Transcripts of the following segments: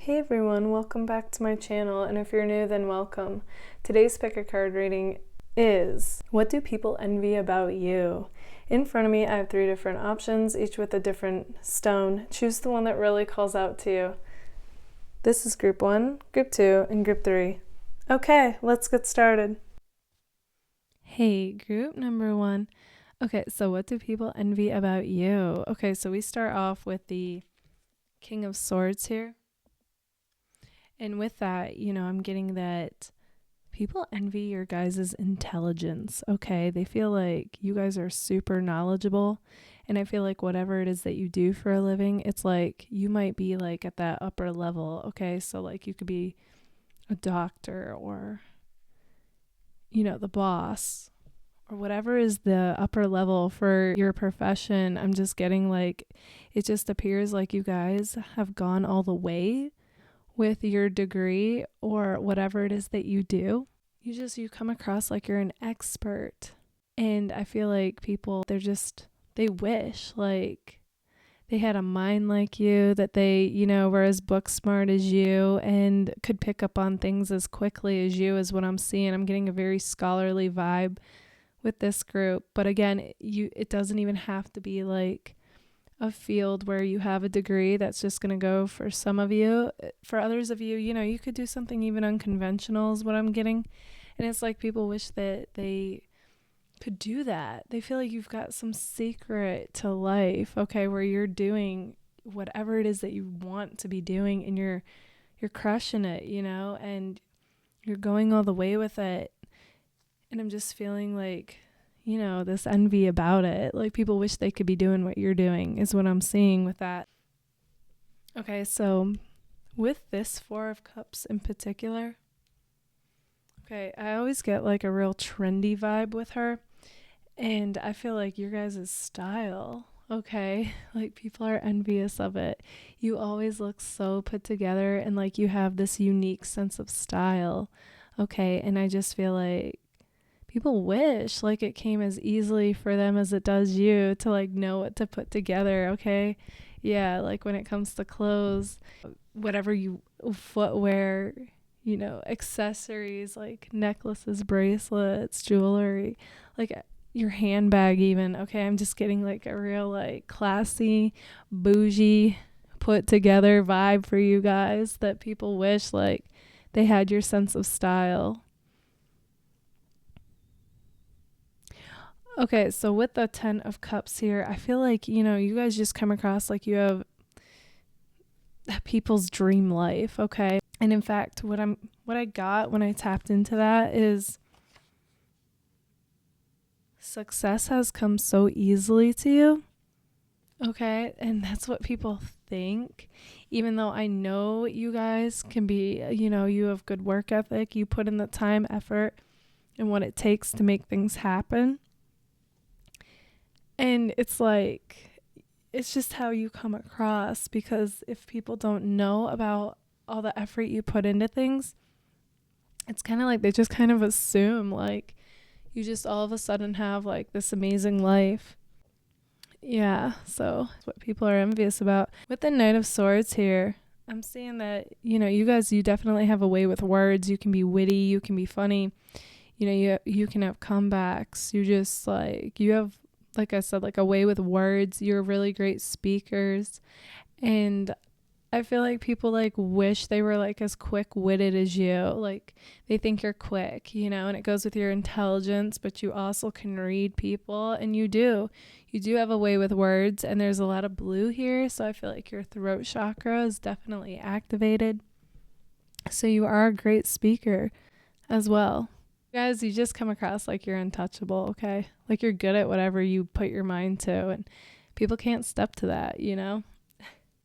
Hey everyone, welcome back to my channel, and if you're new, then welcome. Today's pick a card reading is, what do people envy about you? In front of me, I have 3 different options, each with a different stone. Choose the one that really calls out to you. This is group 1, group 2, and group 3. Okay, let's get started. Hey, group number 1. Okay, so what do people envy about you? Okay, so we start off with the King of Swords here. And with that, I'm getting that people envy your guys' intelligence, okay? They feel like you guys are super knowledgeable. And I feel like whatever it is that you do for a living, it's like you might be like at that upper level, okay? So like you could be a doctor or, the boss or whatever is the upper level for your profession. I'm just getting like, it just appears like you guys have gone all the way with your degree or whatever it is that you do. You come across like you're an expert. And I feel like people, they wish like they had a mind like you, that they, were as book smart as you and could pick up on things as quickly as you, is what I'm seeing. I'm getting a very scholarly vibe with this group. But again, it doesn't even have to be like a field where you have a degree. That's just going to go for some of you. For others of you, you could do something even unconventional is what I'm getting. And it's like people wish that they could do that. They feel like you've got some secret to life, okay, where you're doing whatever it is that you want to be doing, and you're crushing it, and you're going all the way with it. And I'm just feeling like, this envy about it. Like people wish they could be doing what you're doing is what I'm seeing with that. Okay, so with this 4 of Cups in particular, okay, I always get like a real trendy vibe with her. And I feel like your guys' style, okay, like people are envious of it. You always look so put together and like you have this unique sense of style, okay? And I just feel like people wish like it came as easily for them as it does you to like know what to put together, okay? Yeah, like when it comes to clothes, whatever footwear, accessories like necklaces, bracelets, jewelry, like your handbag even, okay? I'm just getting like a real like classy, bougie, put together vibe for you guys, that people wish like they had your sense of style. Okay, so with the 10 of Cups here, I feel like, you guys just come across like you have people's dream life, okay? And in fact, what I got when I tapped into that is success has come so easily to you, okay? And that's what people think. Even though I know you guys can be, you have good work ethic, you put in the time, effort, and what it takes to make things happen. And it's like, it's just how you come across, because if people don't know about all the effort you put into things, it's kind of like they just kind of assume like you just all of a sudden have like this amazing life. Yeah, so that's what people are envious about. With the Knight of Swords here, I'm seeing that, you guys, you definitely have a way with words. You can be witty, you can be funny, you can have comebacks. You just like, you have, like I said, like a way with words. You're really great speakers. And I feel like people like wish they were like as quick-witted as you. Like they think you're quick, and it goes with your intelligence, but you also can read people, and you do have a way with words. And there's a lot of blue here, so I feel like your throat chakra is definitely activated. So you are a great speaker as well. Guys, you just come across like you're untouchable, okay? Like you're good at whatever you put your mind to, and people can't step to that,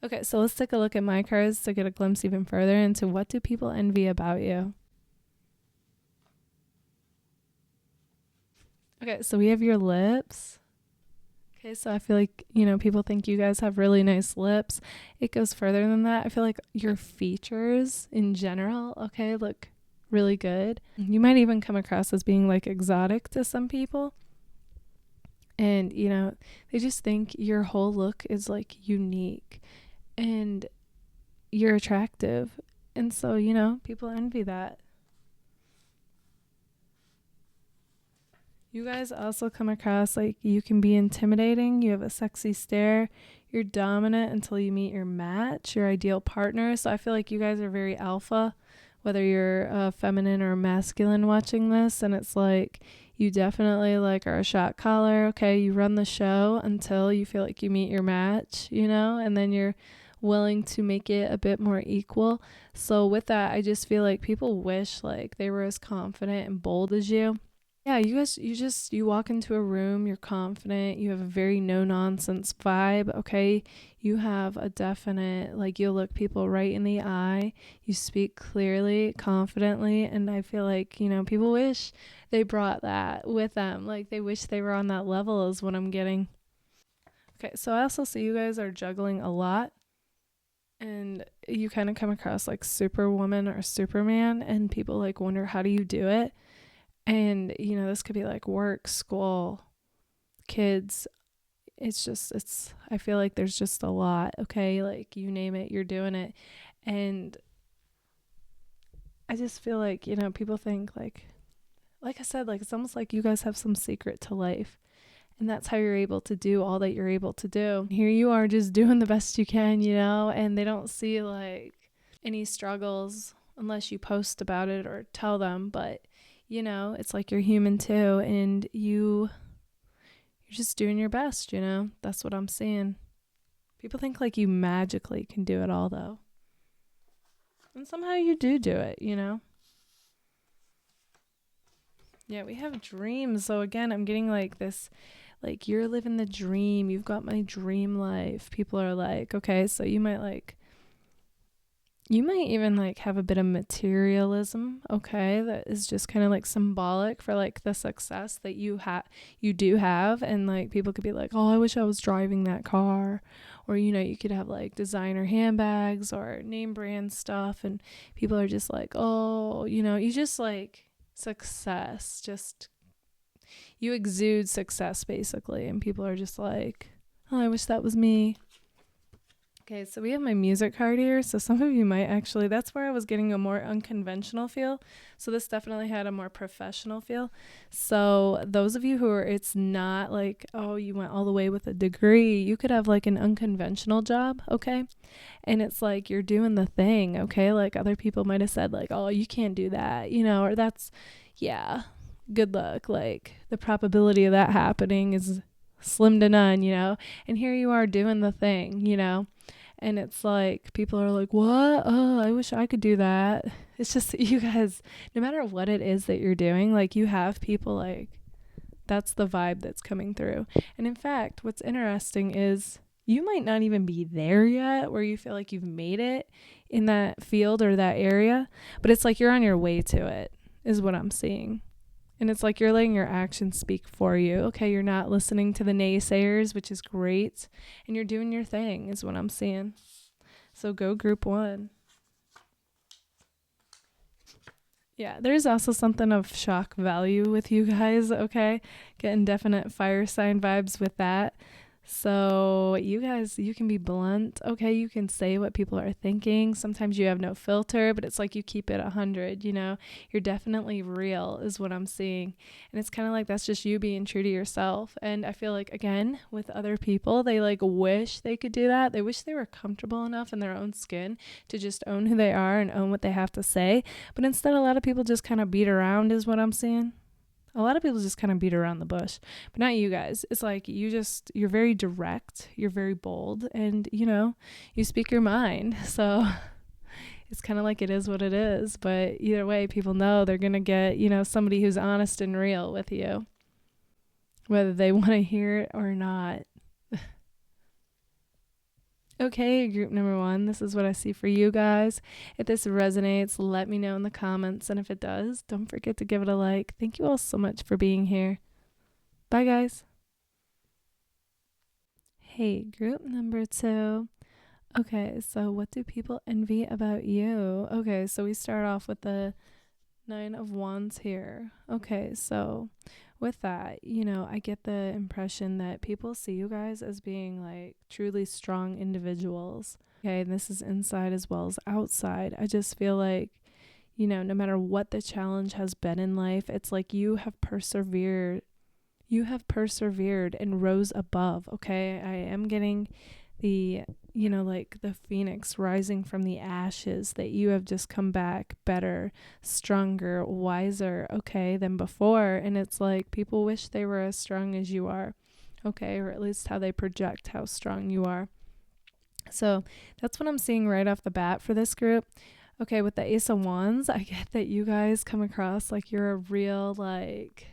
Okay, so let's take a look at my cards to get a glimpse even further into what do people envy about you. Okay, so we have your lips. Okay, so I feel like, people think you guys have really nice lips. It goes further than that. I feel like your features in general, okay, look really good. You might even come across as being like exotic to some people. And, they just think your whole look is like unique. And you're attractive. And so, you know, people envy that. You guys also come across like you can be intimidating. You have a sexy stare. You're dominant until you meet your match, your ideal partner. So I feel like you guys are very alpha, whether you're feminine or masculine watching this. And it's like you definitely like are a shot caller. Okay, you run the show until you feel like you meet your match, you know, and then you're willing to make it a bit more equal. So with that, I just feel like people wish like they were as confident and bold as you. Yeah, you guys, you walk into a room, you're confident, you have a very no nonsense vibe, okay? You have a definite, like, you'll look people right in the eye, you speak clearly, confidently, and I feel like, you know, people wish they brought that with them. Like, they wish they were on that level, is what I'm getting. Okay, so I also see you guys are juggling a lot, and you kind of come across like Superwoman or Superman, and people like wonder, how do you do it? And, you know, this could be like work, school, kids. I feel like there's just a lot, okay? Like you name it, you're doing it. And I just feel like, you know, people think like I said, like it's almost like you guys have some secret to life. And that's how you're able to do all that you're able to do. Here you are just doing the best you can, you know, and they don't see like any struggles unless you post about it or tell them. But you know, it's like you're human too, and you're just doing your best, you know? That's what I'm seeing. People think like you magically can do it all though. And somehow you do it, you know? Yeah, we have dreams. So again, I'm getting like this, like you're living the dream. You've got my dream life. People are like, okay, so you might even like have a bit of materialism, okay, that is just kind of like symbolic for like the success that you do have. And like people could be like, oh, I wish I was driving that car. Or, you know, you could have like designer handbags or name brand stuff, and people are just like, oh, you know, you just like success, just you exude success basically, and people are just like, oh, I wish that was me. Okay, so we have my music card here. So some of you might actually, that's where I was getting a more unconventional feel. So this definitely had a more professional feel. So those of you who are, it's not like, oh, you went all the way with a degree. You could have like an unconventional job, okay? And it's like you're doing the thing, okay? Like other people might have said like, oh, you can't do that, you know, or that's, yeah, good luck. Like the probability of that happening is slim to none, you know? And here you are doing the thing, you know? And it's like people are like, what? Oh, I wish I could do that. It's just you guys, no matter what it is that you're doing, like you have people like that's the vibe that's coming through. And in fact, what's interesting is you might not even be there yet where you feel like you've made it in that field or that area, but it's like you're on your way to it, is what I'm seeing. And it's like you're letting your actions speak for you. Okay, you're not listening to the naysayers, which is great. And you're doing your thing, is what I'm seeing. So go group one. Yeah, there's also something of shock value with you guys, okay? Getting definite fire sign vibes with that. So you guys, you can be blunt, okay? You can say what people are thinking. Sometimes you have no filter, but it's like you keep it 100, you know? You're definitely real is what I'm seeing. And it's kind of like that's just you being true to yourself. And I feel like, again, with other people, they like wish they could do that. They wish they were comfortable enough in their own skin to just own who they are and own what they have to say. But instead, a lot of people just kind of beat around is what I'm seeing. A lot of people just kind of beat around the bush, but not you guys. It's like you're very direct, you're very bold, and you know, you speak your mind. So it's kind of like it is what it is. But either way, people know they're going to get, you know, somebody who's honest and real with you, whether they want to hear it or not. Okay, group number one, this is what I see for you guys. If this resonates, let me know in the comments. And if it does, don't forget to give it a like. Thank you all so much for being here. Bye, guys. Hey, group number two. Okay, so what do people envy about you? Okay, so we start off with the 9 of Wands here. Okay, so with that, you know, I get the impression that people see you guys as being like truly strong individuals. Okay, and this is inside as well as outside. I just feel like, no matter what the challenge has been in life, it's like you have persevered. You have persevered and rose above. Okay, I am getting the, like the phoenix rising from the ashes, that you have just come back better, stronger, wiser, okay, than before. And it's like people wish they were as strong as you are, okay, or at least how they project how strong you are. So that's what I'm seeing right off the bat for this group. Okay, with the Ace of Wands, I get that you guys come across like you're a real, like,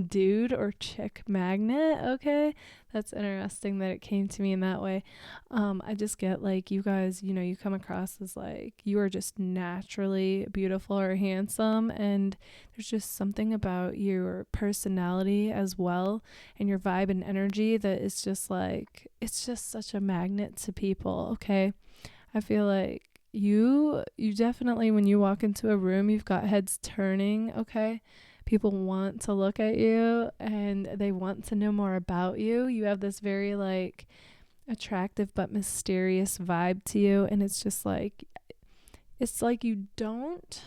dude or chick magnet. Okay, that's interesting that it came to me in that way. I just get like you guys, you come across as like you are just naturally beautiful or handsome, and there's just something about your personality as well and your vibe and energy that is just like, it's just such a magnet to people. Okay, I feel like you definitely, when you walk into a room, you've got heads turning. Okay, people want to look at you and they want to know more about you. You have this very like attractive but mysterious vibe to you, and it's just like, it's like you don't,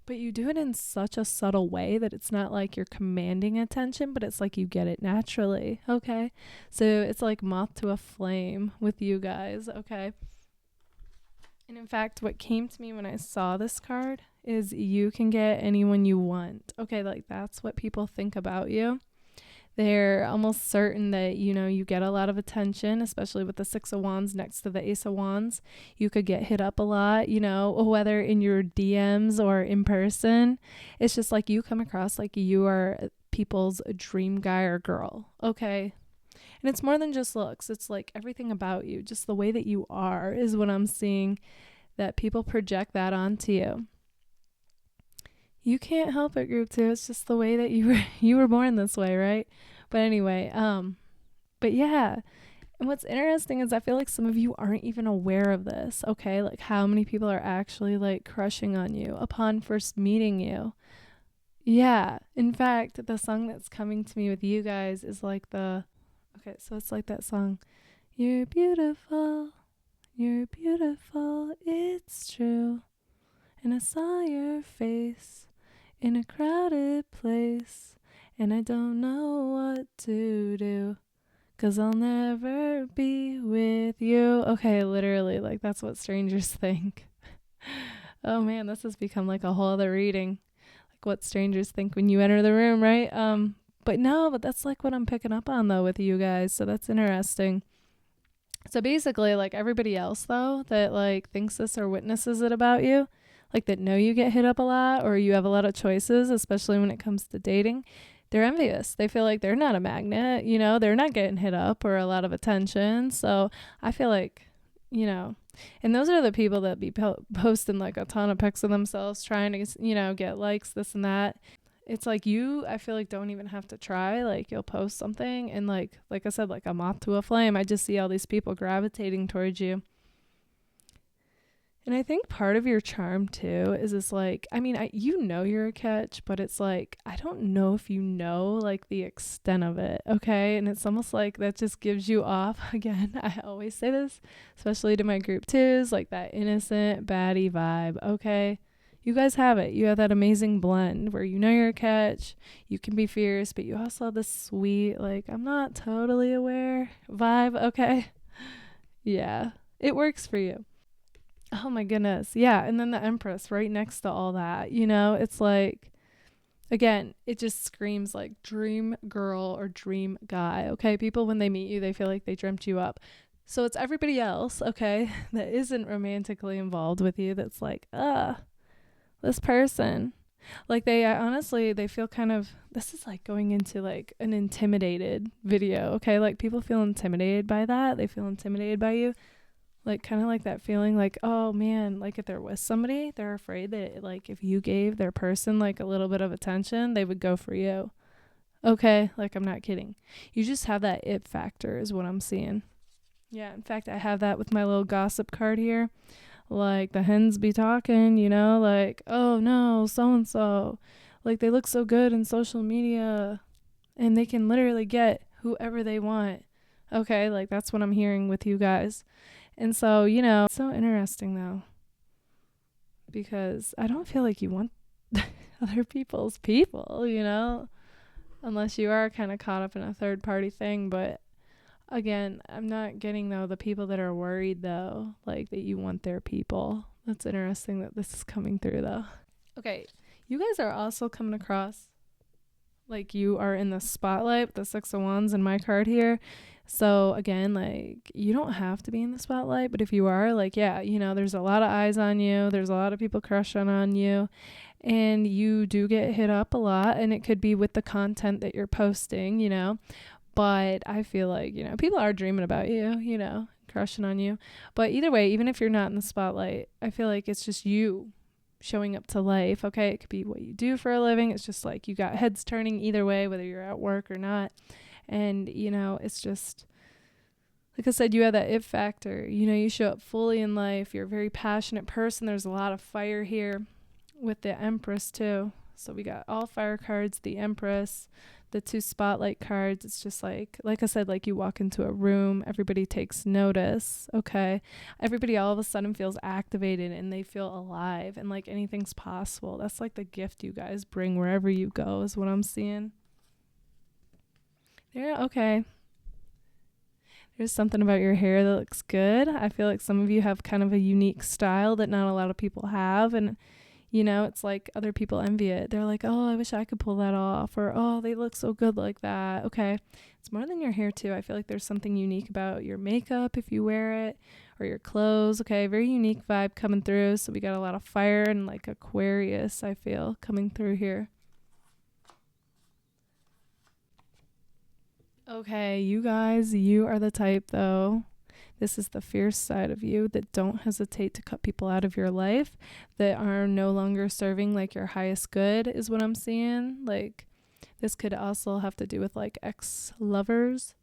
but you do it in such a subtle way that it's not like you're commanding attention, but it's like you get it naturally. Okay, so it's like moth to a flame with you guys. Okay, and in fact, what came to me when I saw this card is you can get anyone you want. Okay, like that's what people think about you. They're almost certain that, you get a lot of attention, especially with the Six of Wands next to the Ace of Wands. You could get hit up a lot, whether in your DMs or in person. It's just like you come across like you are people's dream guy or girl. Okay. And it's more than just looks. It's like everything about you, just the way that you are is what I'm seeing, that people project that onto you. You can't help it, group 2. It's just the way that you were born this way, right? But anyway, but yeah. And what's interesting is I feel like some of you aren't even aware of this, okay? Like how many people are actually like crushing on you upon first meeting you. Yeah. In fact, the song that's coming to me with you guys is like okay, so it's like that song. You're beautiful, it's true. And I saw your face in a crowded place, and I don't know what to do, 'cause I'll never be with you. Okay, literally, like that's what strangers think. Oh man, this has become like a whole other reading. Like what strangers think when you enter the room, right? But that's like what I'm picking up on though with you guys. So that's interesting. So basically, like everybody else though that like thinks this or witnesses it about you, like that know you get hit up a lot or you have a lot of choices, especially when it comes to dating, they're envious. They feel like they're not a magnet, they're not getting hit up or a lot of attention. So I feel like, and those are the people that be posting like a ton of pics of themselves trying to, get likes, this and that. It's like I feel like don't even have to try. Like you'll post something and like I said, like a moth to a flame. I just see all these people gravitating towards you. And I think part of your charm too is this like, you're a catch, but it's like, I don't know if you know like the extent of it. Okay. And it's almost like that just gives you off. Again, I always say this, especially to my group 2s, like that innocent baddie vibe. Okay. You guys have it. You have that amazing blend where you're a catch, you can be fierce, but you also have this sweet, like, I'm not totally aware vibe. Okay. Yeah. It works for you. Oh my goodness. Yeah. And then the Empress right next to all that, it's like, again, it just screams like dream girl or dream guy. Okay. People, when they meet you, they feel like they dreamt you up. So it's everybody else, okay, that isn't romantically involved with you that's like, this person, like they honestly, they feel kind of, this is like going into like an intimidated video. Okay. Like people feel intimidated by that. They feel intimidated by you. Like kind of like that feeling like, oh man, like if they're with somebody, they're afraid that like if you gave their person like a little bit of attention, they would go for you. Okay. Like I'm not kidding. You just have that it factor is what I'm seeing. Yeah. In fact, I have that with my little gossip card here. Like the hens be talking, like, oh no, so-and-so, like they look so good in social media and they can literally get whoever they want. Okay, like that's what I'm hearing with you guys. And so, you know, it's so interesting though, because I don't feel like you want other people's people, you know, unless you are kind of caught up in a third party thing. But again, I'm not getting though the people that are worried though, like that you want their people. That's interesting that this is coming through though. Okay, you guys are also coming across like you are in the spotlight with the 6 of Wands in my card here. So again, like you don't have to be in the spotlight, but if you are, like, yeah, you know, there's a lot of eyes on you. There's a lot of people crushing on you, and you do get hit up a lot, and it could be with the content that you're posting, you know. But I feel like, you know, people are dreaming about you, you know, crushing on you. But either way, even if you're not in the spotlight, I feel like it's just you showing up to life. Okay, it could be what you do for a living. It's just like you got heads turning either way, whether you're at work or not. And, you know, it's just, like I said, you have that it factor. You know, you show up fully in life. You're a very passionate person. There's a lot of fire here with the Empress too. So we got all fire cards, the Empress, the 2 spotlight cards. It's just like I said, like you walk into a room, everybody takes notice. Okay. Everybody all of a sudden feels activated and they feel alive and like anything's possible. That's like the gift you guys bring wherever you go is what I'm seeing. Yeah, okay. There's something about your hair that looks good. I feel like some of you have kind of a unique style that not a lot of people have. And, you know, it's like other people envy it. They're like, oh, I wish I could pull that off. Or, oh, they look so good like that. Okay. It's more than your hair, too. I feel like there's something unique about your makeup if you wear it, or your clothes. Okay. Very unique vibe coming through. So we got a lot of fire and like Aquarius, I feel, coming through here. Okay, you guys, you are the type though. This is the fierce side of you that don't hesitate to cut people out of your life that are no longer serving like your highest good is what I'm seeing. Like this could also have to do with like ex-lovers.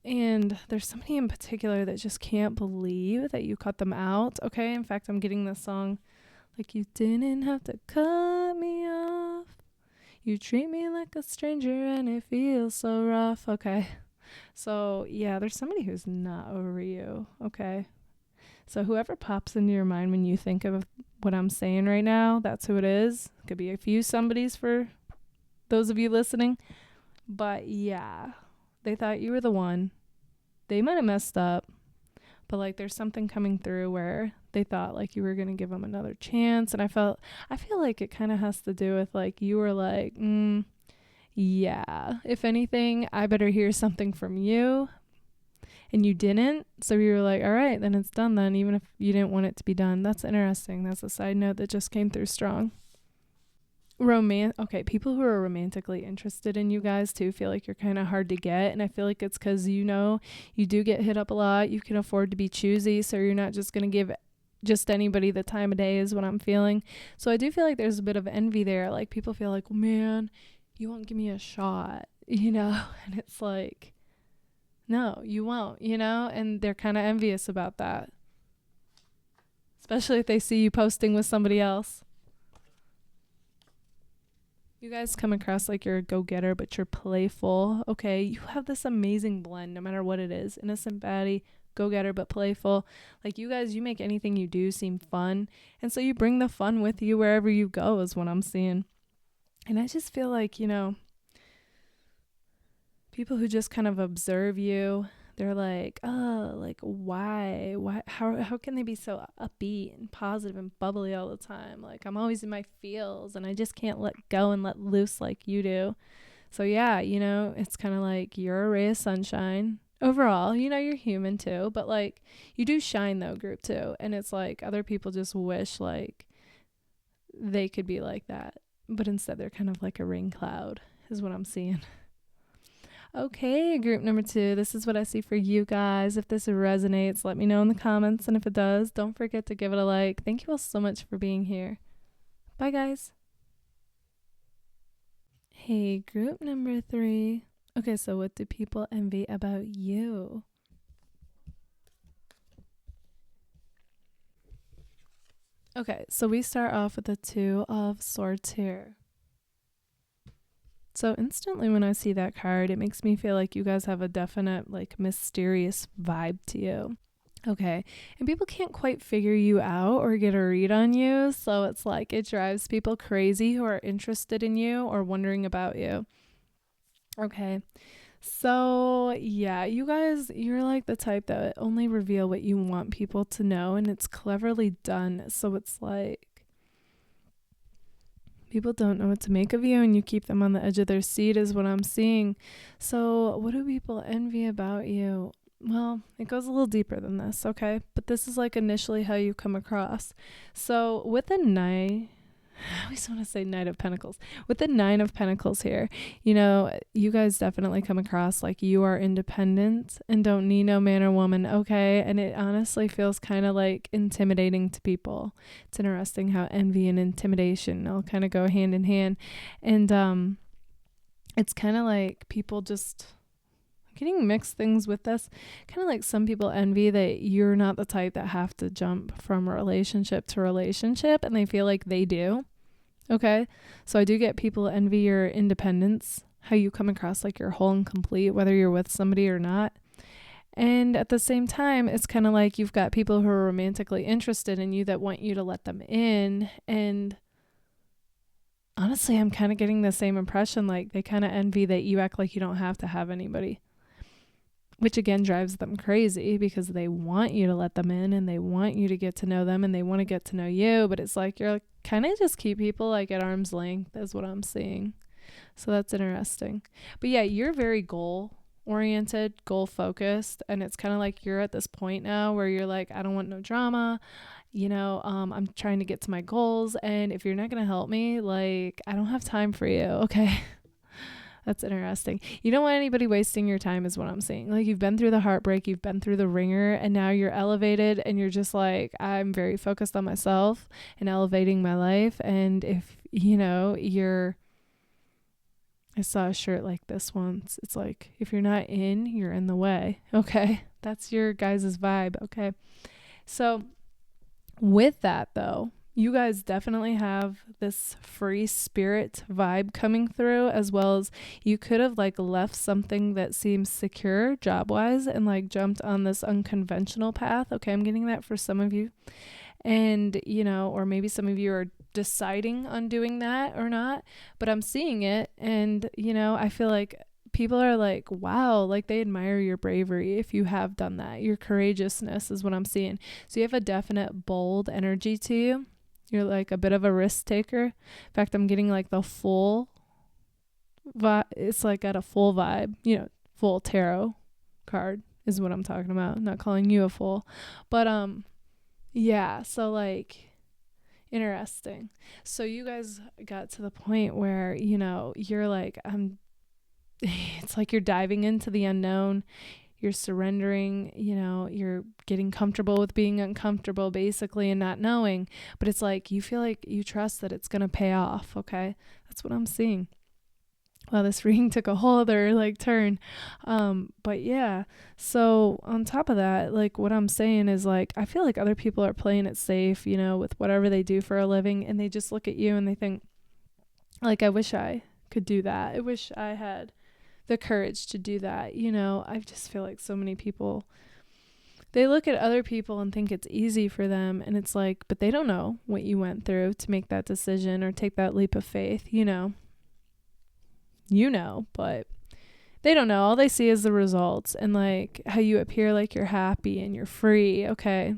And there's somebody in particular that just can't believe that you cut them out. Okay, in fact, I'm getting this song like you didn't have to cut me off. You treat me like a stranger and it feels so rough. Okay. So, yeah, there's somebody who's not over you. Okay. So, whoever pops into your mind when you think of what I'm saying right now, that's who it is. Could be a few somebodies for those of you listening. But, yeah, they thought you were the one. They might have messed up. But, like, there's something coming through where they thought, like, you were going to give them another chance. And I feel like it kind of has to do with, like, you were like, yeah, if anything, I better hear something from you. And you didn't. So you were like, all right, then it's done then, even if you didn't want it to be done. That's interesting. That's a side note that just came through strong. Okay, people who are romantically interested in you guys too feel like you're kind of hard to get, and I feel like it's because, you know, you do get hit up a lot. You can afford to be choosy, so you're not just going to give just anybody the time of day is what I'm feeling. So I do feel like there's a bit of envy there. Like people feel like, well, man, you won't give me a shot, you know? And it's like, no, you won't, you know? And they're kind of envious about that, especially if they see you posting with somebody else. You guys come across like you're a go-getter, but you're playful. Okay, you have this amazing blend no matter what it is. Innocent baddie, go-getter, but playful. Like you guys, you make anything you do seem fun. And so you bring the fun with you wherever you go is what I'm seeing. And I just feel like, you know, people who just kind of observe you, they're like, oh, like why how can they be so upbeat and positive and bubbly all the time? Like I'm always in my feels and I just can't let go and let loose like you do. So yeah, you know, it's kind of like you're a ray of sunshine overall. You know, you're human too, but like you do shine though, group too. And it's like other people just wish like they could be like that, but instead they're kind of like a rain cloud is what I'm seeing. Okay, group number 2, this is what I see for you guys. If this resonates, let me know in the comments. And if it does, don't forget to give it a like. Thank you all so much for being here. Bye, guys. Hey, group number 3. Okay, so what do people envy about you? Okay, so we start off with the 2 of Swords here. So instantly when I see that card, it makes me feel like you guys have a definite like mysterious vibe to you. Okay. And people can't quite figure you out or get a read on you. So it's like it drives people crazy who are interested in you or wondering about you. Okay. So yeah, you guys, you're like the type that only reveal what you want people to know, and it's cleverly done. So it's like people don't know what to make of you and you keep them on the edge of their seat is what I'm seeing. So what do people envy about you? Well, it goes a little deeper than this, okay? But this is like initially how you come across. So with the Knight, I always want to say Knight of Pentacles. With the Nine of Pentacles here, you know, you guys definitely come across like you are independent and don't need no man or woman, okay? And it honestly feels kind of like intimidating to people. It's interesting how envy and intimidation all kind of go hand in hand. And it's kind of like people just getting mixed things with this. Kind of like some people envy that you're not the type that have to jump from relationship to relationship, and they feel like they do. Okay. So I do get people envy your independence, how you come across like you're whole and complete, whether you're with somebody or not. And at the same time, it's kind of like you've got people who are romantically interested in you that want you to let them in. And honestly, I'm kind of getting the same impression. Like they kind of envy that you act like you don't have to have anybody, which again drives them crazy because they want you to let them in and they want you to get to know them and they want to get to know you. But it's like you're kind of just keep people like at arm's length is what I'm seeing. So that's interesting. But yeah, you're very goal oriented, goal focused. And it's kind of like you're at this point now where you're like, I don't want no drama. You know, I'm trying to get to my goals. And if you're not going to help me, like, I don't have time for you. Okay. That's interesting. You don't want anybody wasting your time is what I'm saying. Like you've been through the heartbreak, you've been through the ringer, and now you're elevated and you're just like, I'm very focused on myself and elevating my life. And if, you know, I saw a shirt like this once. It's like, if you're not in, you're in the way. Okay. That's your guys' vibe. Okay. So with that though, you guys definitely have this free spirit vibe coming through, as well as you could have like left something that seems secure job wise and like jumped on this unconventional path. Okay. I'm getting that for some of you. And, you know, or maybe some of you are deciding on doing that or not, but I'm seeing it. And, you know, I feel like people are like, wow, like they admire your bravery if you have done that. Your courageousness is what I'm seeing. So you have a definite bold energy to you. You're like a bit of a risk taker. In fact, I'm getting like the full vibe. It's like at a full vibe, you know, full tarot card is what I'm talking about. I'm not calling you a fool, but, yeah. So like interesting. So you guys got to the point where, you know, you're like, it's like you're diving into the unknown. You're surrendering, you know, you're getting comfortable with being uncomfortable basically and not knowing, but it's like you feel like you trust that it's going to pay off. Okay. That's what I'm seeing. Well, this reading took a whole other like turn. But yeah, so on top of that, like what I'm saying is like, I feel like other people are playing it safe, you know, with whatever they do for a living, and they just look at you and they think like, I wish I could do that. I wish I had the courage to do that. You know, I just feel like so many people, they look at other people and think it's easy for them. And it's like, but they don't know what you went through to make that decision or take that leap of faith, you know, but they don't know. All they see is the results and like how you appear like you're happy and you're free. Okay.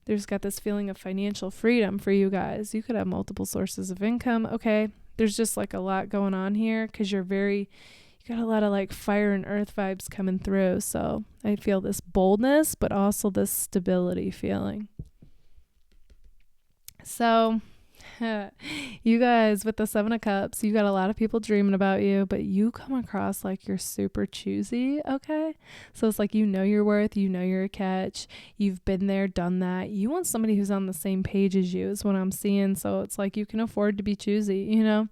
There's got this feeling of financial freedom for you guys. You could have multiple sources of income. Okay. There's just like a lot going on here because you got a lot of like fire and earth vibes coming through. So I feel this boldness, but also this stability feeling. So you guys with the 7 of Cups, you got a lot of people dreaming about you, but you come across like you're super choosy. Okay. So it's like, you know your worth, you know you're a catch. You've been there, done that. You want somebody who's on the same page as you is what I'm seeing. So it's like you can afford to be choosy, you know?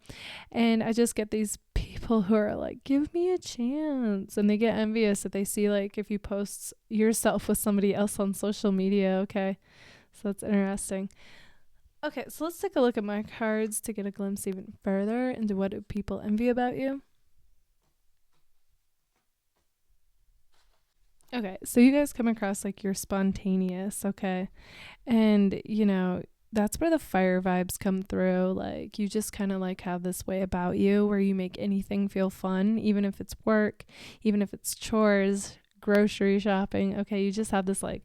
And I just get these people who are like, give me a chance. And they get envious if they see like if you post yourself with somebody else on social media. Okay. So that's interesting. Okay, so let's take a look at my cards to get a glimpse even further into what do people envy about you. Okay, so you guys come across like you're spontaneous, okay? And, that's where the fire vibes come through. Like, you just kind of like have this way about you where you make anything feel fun, even if it's work, even if it's chores, grocery shopping. Okay, you just have this like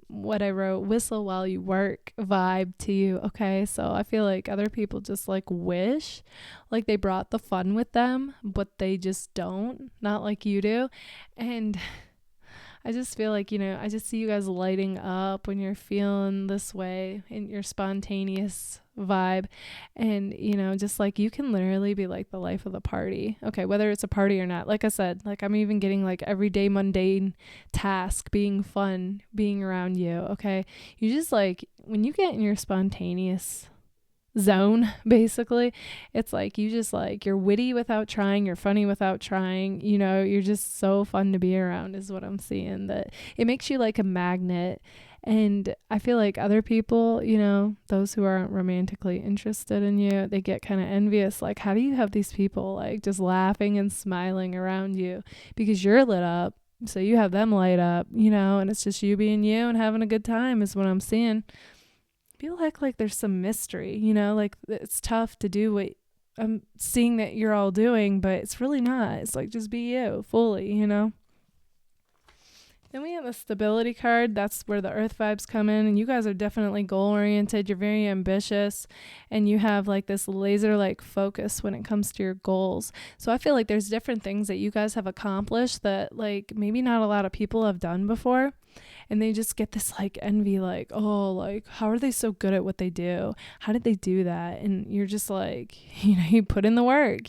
what I wrote, whistle while you work vibe to you. Okay, so I feel like other people just like wish like they brought the fun with them, but they just don't, not like you do. And I just feel like, I just see you guys lighting up when you're feeling this way in your spontaneous vibe. And, just like you can literally be like the life of the party. Okay, whether it's a party or not. Like I said, like I'm even getting like everyday mundane task being fun, being around you. Okay, you just like when you get in your spontaneous zone, basically, it's like you just like you're witty without trying, you're funny without trying, you're just so fun to be around is what I'm seeing. That it makes you like a magnet. And I feel like other people, those who aren't romantically interested in you, they get kind of envious, like how do you have these people like just laughing and smiling around you because you're lit up, so you have them light up, and it's just you being you and having a good time is what I'm seeing. Feel like there's some mystery, like it's tough to do what I'm seeing that you're all doing, but it's really not. It's like just be you fully. Then we have the stability card. That's where the earth vibes come in, and you guys are definitely goal oriented. You're very ambitious, and you have like this laser like focus when it comes to your goals. So I feel like there's different things that you guys have accomplished that like maybe not a lot of people have done before. And they just get this like envy, like, oh, like, how are they so good at what they do? How did they do that? And you're just like, you put in the work,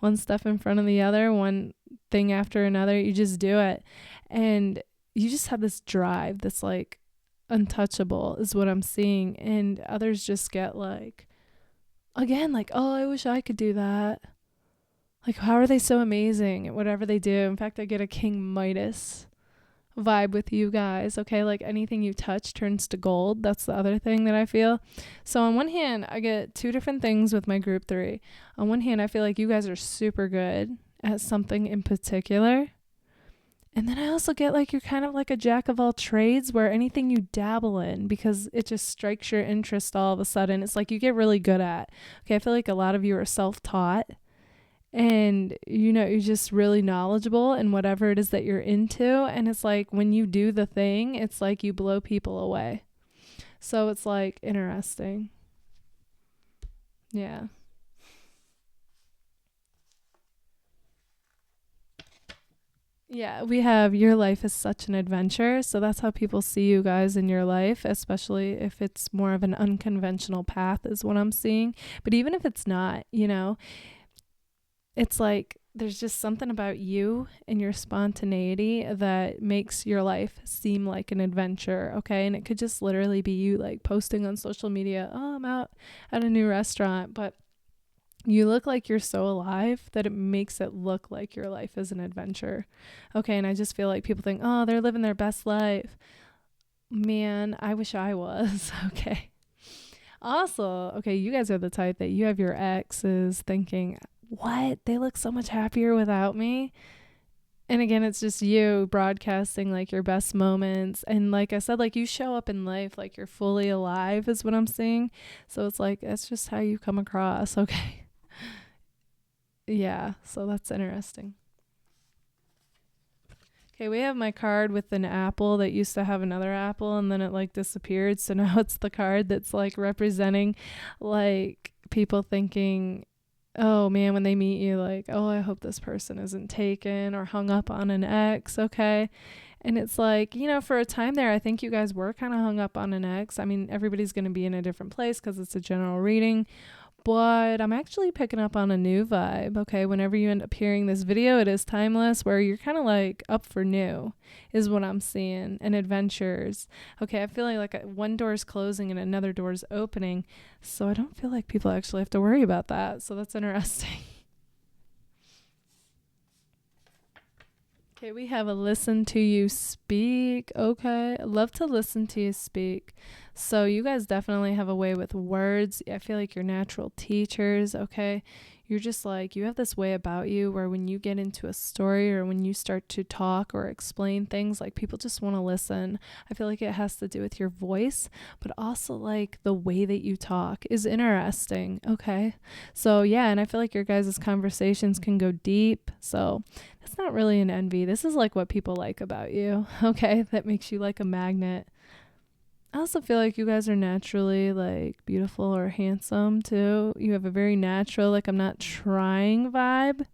one step in front of the other, one thing after another. You just do it. And you just have this drive that's like untouchable is what I'm seeing. And others just get like, again, like, oh, I wish I could do that. Like, how are they so amazing at whatever they do? In fact, I get a King Midas vibe with you guys. Okay, like anything you touch turns to gold. That's the other thing that I feel. So on one hand, I get two different things with my group 3. On one hand, I feel like you guys are super good at something in particular, and then I also get like you're kind of like a jack of all trades where anything you dabble in, because it just strikes your interest all of a sudden, it's like you get really good at. Okay, I feel like a lot of you are self-taught, and you're just really knowledgeable in whatever it is that you're into, and it's like when you do the thing, it's like you blow people away. So it's like interesting. Yeah. Yeah, we have your life is such an adventure. So that's how people see you guys in your life, especially if it's more of an unconventional path is what I'm seeing. But even if it's not, it's like there's just something about you and your spontaneity that makes your life seem like an adventure, okay? And it could just literally be you like posting on social media, oh, I'm out at a new restaurant, but you look like you're so alive that it makes it look like your life is an adventure, okay? And I just feel like people think, oh, they're living their best life. Man, I wish I was, okay? Also, okay, you guys are the type that you have your exes thinking, what? They look so much happier without me. And again, it's just you broadcasting like your best moments. And like I said, like you show up in life like you're fully alive is what I'm seeing. So it's like, that's just how you come across. Okay. Yeah. So that's interesting. Okay, we have my card with an apple that used to have another apple and then it like disappeared. So now it's the card that's like representing like people thinking, oh man, when they meet you, like, oh, I hope this person isn't taken or hung up on an ex, okay? And it's like, for a time there, I think you guys were kind of hung up on an ex. I mean, everybody's going to be in a different place because it's a general reading. But I'm actually picking up on a new vibe, okay? Whenever you end up hearing this video, it is timeless, where you're kind of like up for new is what I'm seeing, and adventures. Okay, I feel like one door is closing and another door is opening, so I don't feel like people actually have to worry about that, so that's interesting. Okay, we have a listen to you speak. Okay, I love to listen to you speak. So you guys definitely have a way with words. I feel like you're natural teachers. Okay, you're just like, you have this way about you where when you get into a story or when you start to talk or explain things, like people just want to listen. I feel like it has to do with your voice, but also like the way that you talk is interesting. Okay. So yeah, and I feel like your guys' conversations can go deep. So that's not really an envy. This is like what people like about you. Okay. That makes you like a magnet. I also feel like you guys are naturally like beautiful or handsome too. You have a very natural, like I'm not trying vibe,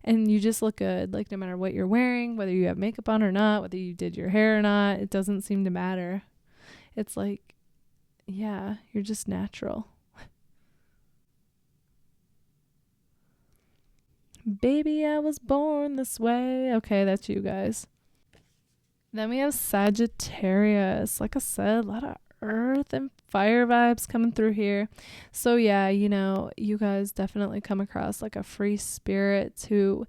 and you just look good. Like no matter what you're wearing, whether you have makeup on or not, whether you did your hair or not, it doesn't seem to matter. It's like, yeah, you're just natural. Baby, I was born this way. Okay, that's you guys. Then we have Sagittarius. Like I said, a lot of earth and fire vibes coming through here. So yeah, you know, you guys definitely come across like a free spirit who,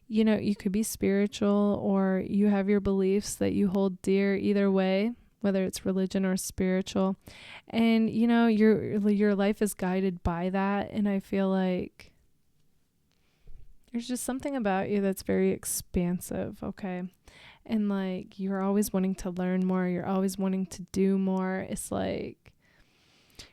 you know, you could be spiritual or you have your beliefs that you hold dear either way, whether it's religion or spiritual. And you know, your life is guided by that, and I feel like there's just something about you that's very expansive, okay? And like you're always wanting to learn more, you're always wanting to do more. It's like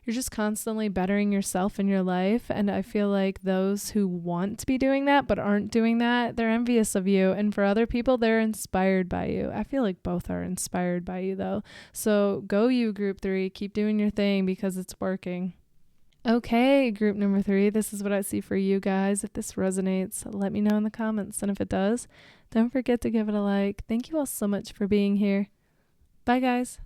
you're just constantly bettering yourself in your life, and I feel like those who want to be doing that but aren't doing that, they're envious of you, and for other people they're inspired by you. I feel like both are inspired by you though. So go you, group 3, keep doing your thing because it's working. Okay, group number 3, this is what I see for you guys. If this resonates, let me know in the comments. And if it does, don't forget to give it a like. Thank you all so much for being here. Bye, guys.